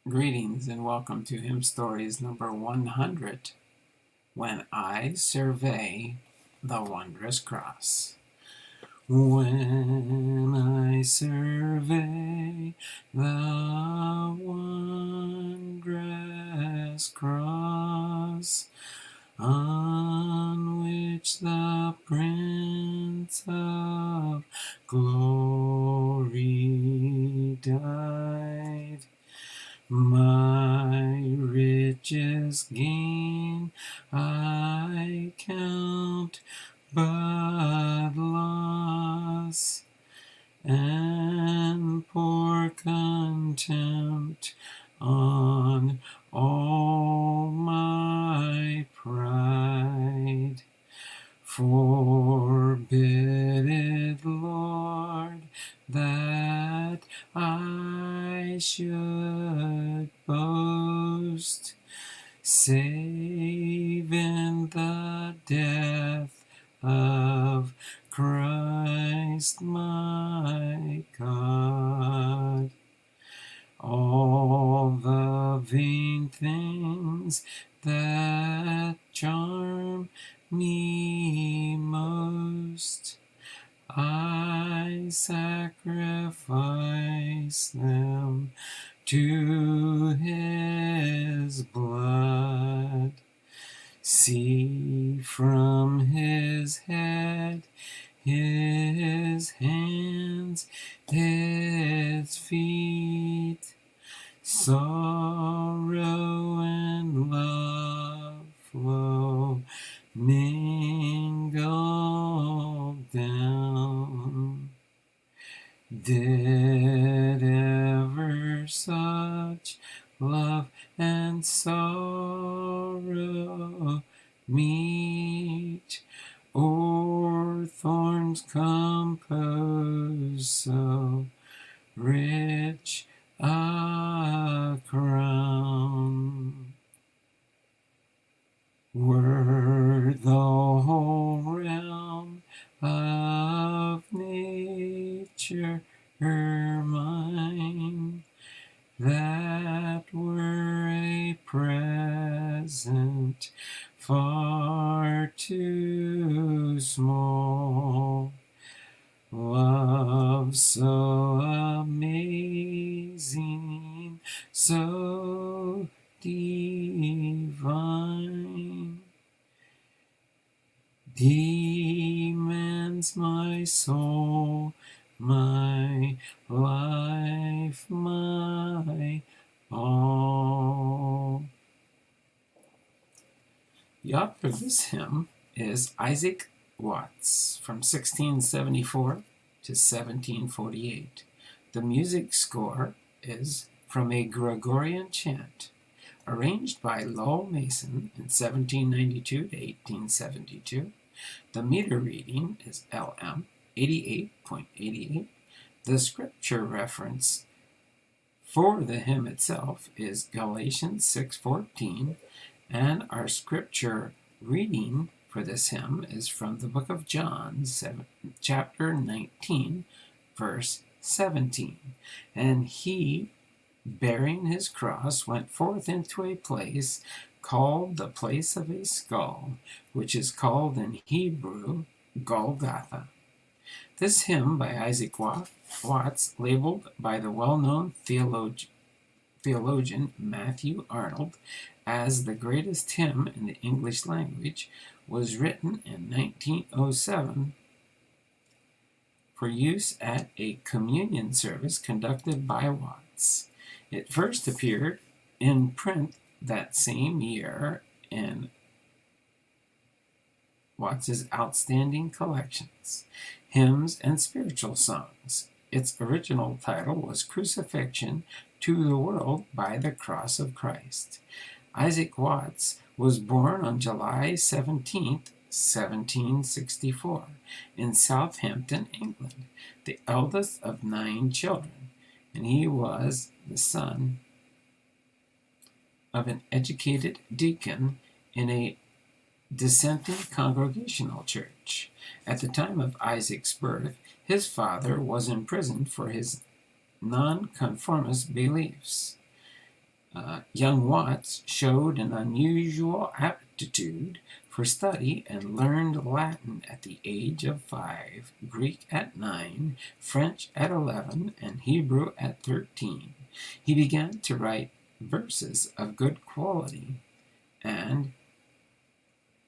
Greetings and welcome to Hymn Stories number 100, When I Survey the Wondrous Cross. When I survey the wondrous cross, on which the Prince of Glory died, my richest gain I count but loss, and pour contempt on all my pride. Forbid it, Lord, that I should boast, save in the death of Christ my God. All the vain things that charm me most, I sacrifice them to His blood. See from His head, His hands, His feet, sorrow and love flow mingled down. Did ever such love and sorrow meet, or thorns compose so rich a crown? Were the whole realm of nature mine, that were a present far too small. Love so amazing, so divine, demands my soul, my life, my all. The author of this hymn is Isaac Watts, from 1674 to 1748. The music score is from a Gregorian chant, arranged by Lowell Mason in 1792 to 1872. The meter reading is LM 88.88. The scripture reference for the hymn itself is Galatians 6:14, and our scripture reading for this hymn is from the book of John, chapter 19, verse 17. And he, bearing his cross, went forth into a place called the place of a skull, which is called in Hebrew Golgotha. This hymn by Isaac Watts, labeled by the well-known theologian Matthew Arnold as the greatest hymn in the English language, was written in 1907 for use at a communion service conducted by Watts. It first appeared in print that same year in Watts's outstanding collections, Hymns and Spiritual Songs. Its original title was Crucifixion to the World by the Cross of Christ. Isaac Watts was born on July 17, 1764, in Southampton, England, the eldest of 9 children, and he was the son of an educated deacon in a dissenting Congregational church. At the time of Isaac's birth, his father was imprisoned for his nonconformist beliefs. Young Watts showed an unusual aptitude for study and learned Latin at the age of 5, Greek at 9, French at 11, and Hebrew at 13. He began to write verses of good quality, and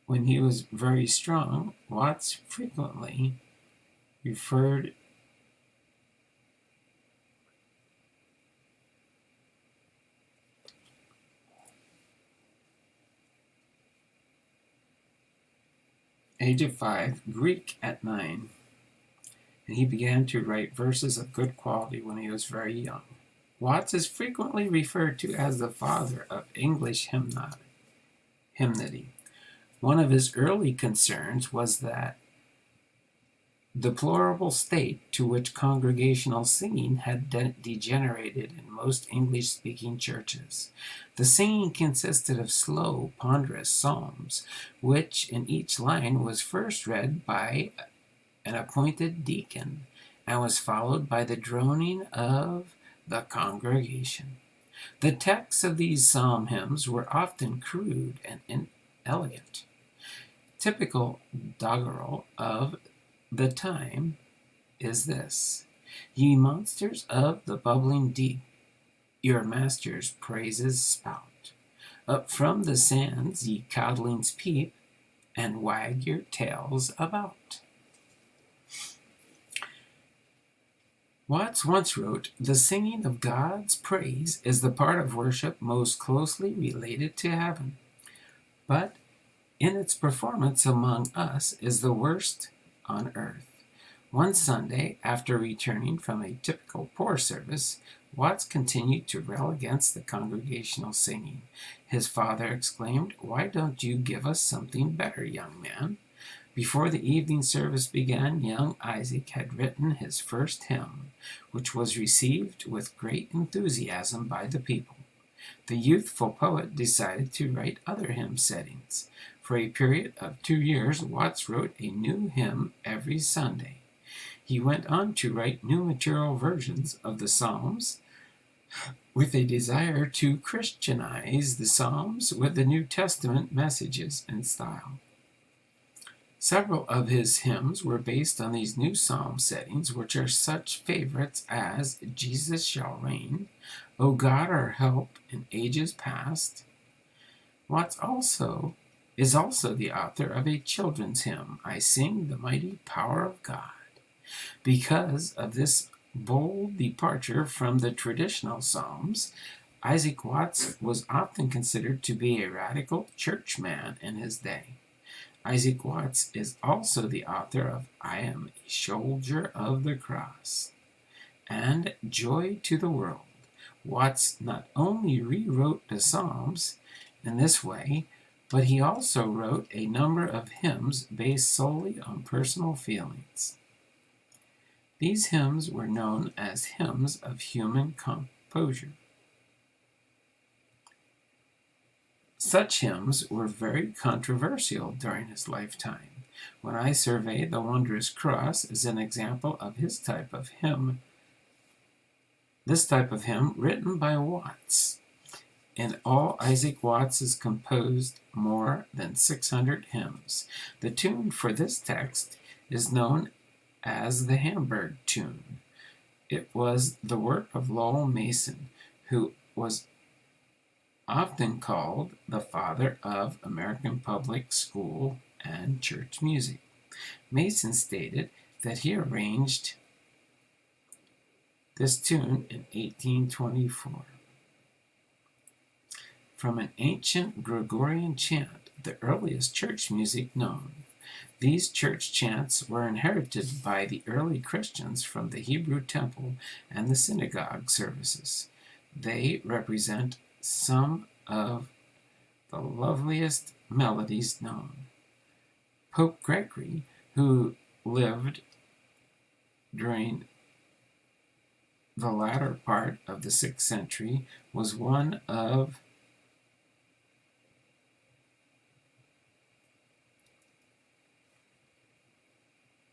when he was very strong, Watts frequently referred age of 5, Greek at 9, and he began to write verses of good quality when he was very young. Watts is frequently referred to as the father of English hymnody. One of his early concerns was that deplorable state to which congregational singing had degenerated in most English-speaking churches. The singing consisted of slow, ponderous psalms, which in each line was first read by an appointed deacon, and was followed by the droning of the congregation. The texts of these psalm hymns were often crude and inelegant. Typical doggerel of the time is this: Ye monsters of the bubbling deep, your master's praises spout. Up from the sands ye codlings peep, and wag your tails about. Watts once wrote, "The singing of God's praise is the part of worship most closely related to heaven, but in its performance among us is the worst on earth." One Sunday, after returning from a typical poor service, Watts continued to rail against the congregational singing. His father exclaimed, "Why don't you give us something better, young man?" Before the evening service began, young Isaac had written his first hymn, which was received with great enthusiasm by the people. The youthful poet decided to write other hymn settings. For a period of 2 years, Watts wrote a new hymn every Sunday. He went on to write new material versions of the Psalms with a desire to Christianize the Psalms with the New Testament messages and style. Several of his hymns were based on these new psalm settings, which are such favorites as Jesus Shall Reign, O God Our Help in Ages Past. Watts is also the author of a children's hymn, I Sing the Mighty Power of God. Because of this bold departure from the traditional psalms, Isaac Watts was often considered to be a radical churchman in his day. Isaac Watts is also the author of I Am a Soldier of the Cross and Joy to the World. Watts not only rewrote the Psalms in this way, but he also wrote a number of hymns based solely on personal feelings. These hymns were known as hymns of human composure. Such hymns were very controversial during his lifetime. When I survey the Wondrous Cross as an example of this type of hymn written by Watts. In all, Isaac Watts has composed more than 600 hymns. The tune for this text is known as the Hamburg Tune. It was the work of Lowell Mason, who was often called the father of American public school and church music. Mason stated that he arranged this tune in 1824. From an ancient Gregorian chant, the earliest church music known. These church chants were inherited by the early Christians from the Hebrew temple and the synagogue services. They represent some of the loveliest melodies known. Pope Gregory, who lived during the latter part of the 6th century, was one of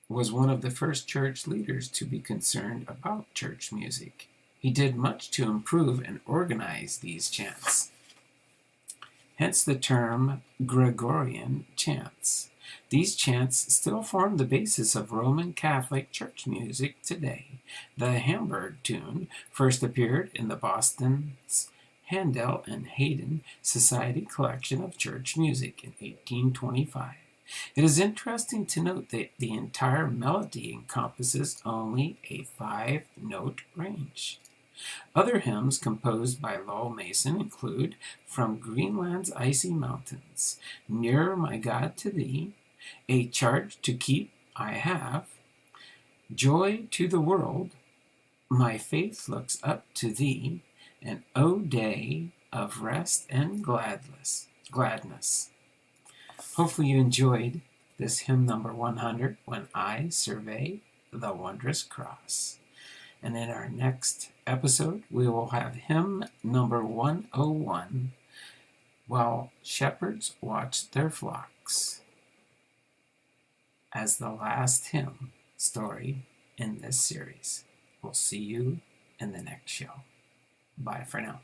the first church leaders to be concerned about church music. He did much to improve and organize these chants. Hence the term Gregorian chants. These chants still form the basis of Roman Catholic church music today. The Hamburg Tune first appeared in the Boston's Handel and Haydn Society collection of church music in 1825. It is interesting to note that the entire melody encompasses only a 5-note range. Other hymns composed by Lowell Mason include From Greenland's Icy Mountains, Nearer My God to Thee, A Charge to Keep I Have, Joy to the World, My Faith Looks Up to Thee, and O Day of Rest and Gladness. Hopefully you enjoyed this hymn number 100, When I Survey the Wondrous Cross. And in our next episode, we will have hymn number 101, While Shepherds Watch Their Flocks, as the last hymn story in this series. We'll see you in the next show. Bye for now.